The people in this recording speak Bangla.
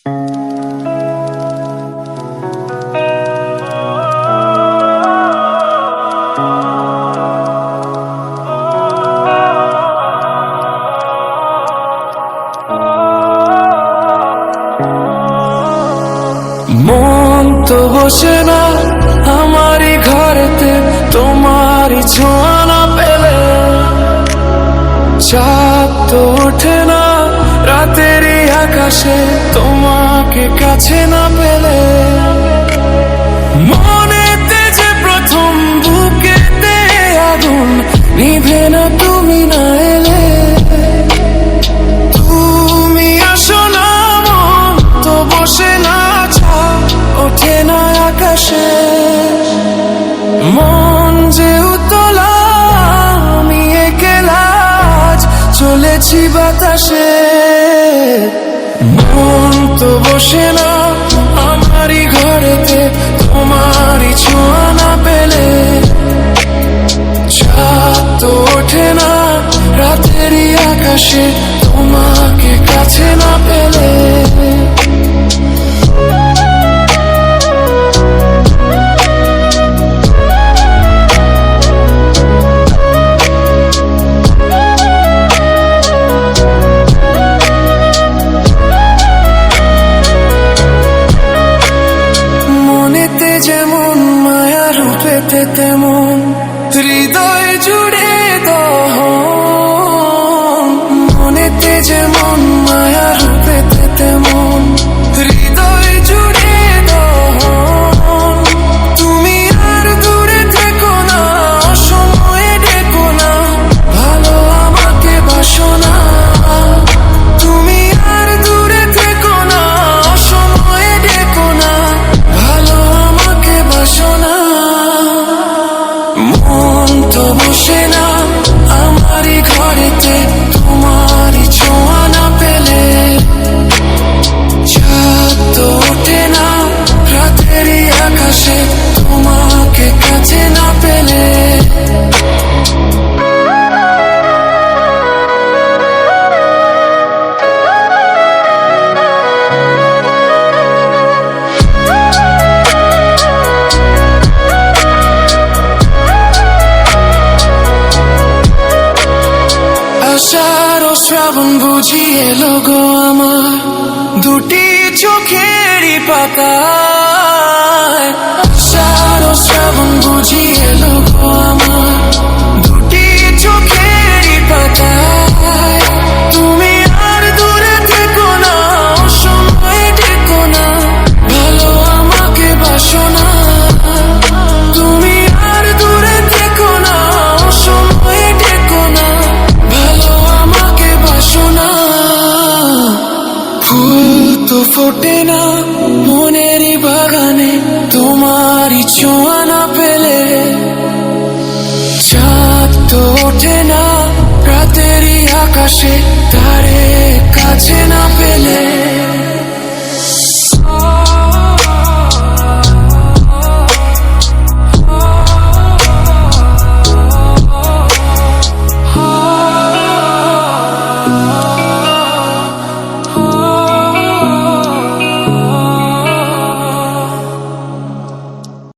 মন তো বসে না আমারই ঘরেতে, তোমারই ছোঁয়া না পেলে। চাঁদ তো ওঠে না রাতেরই আকাশে, তোমাকে কাছে না পেলে। মনেতে যে প্রথম বুকেতে আগুন নিভে না তুমি না এলে। তুমি আসো না, মন তো বসে না, ওঠে না আকাশে। মন যে উতলা, আমি একলা চলেছি বাতাসে। মন তো বসে না আমারই ঘরেতে, তোমারই ছোঁয়া না পেলে। চাঁদ তো ওঠে না রাতেরই আকাশে, তোমাকে কাছে না পেলে। যেমন মায়া রূপেতে তেমন হৃদয় জুড়ে দহন। মনেতে যেমন মায়া রূপেতে তেমন হৃদয় জুড়ে দহন। তুমি আর দূরে থেকো না, সময়ে ডেকো না, ভালো আমাকে বাসো না। তুমি আর দূরে থেকো না, সময়ে ডেকো না, ভালো বাসো না। মন তো বসে না আমারই ঘরেতে, তোমারই ছোঁয়া না পেলে। চাঁদ তো ওঠে না রাতেরই আকাশে, তোমাকে কাছে না পেলে। আষাঢ় ও শ্রাবণ বুঝি এলো গো আমার দুটি চোখেরই পাতায়। আষাঢ় ও শ্রাবণ বুঝি এলো গো আমার দুটি চোখেরই পাতায়। তুমি আর দূরে থেকো না, সময় ডেকো না, ভালো আমাকে বাসো না। তুমি আর দূরে থেকো না, সময় ডেকো না, ভালো আমাকে বাসো না। ফুল তো ফোটে না মনেরই বাগানে, তোমারই ছোঁয়া না পেলে। চাঁদ তো ওঠে না রাতেরই আকাশে,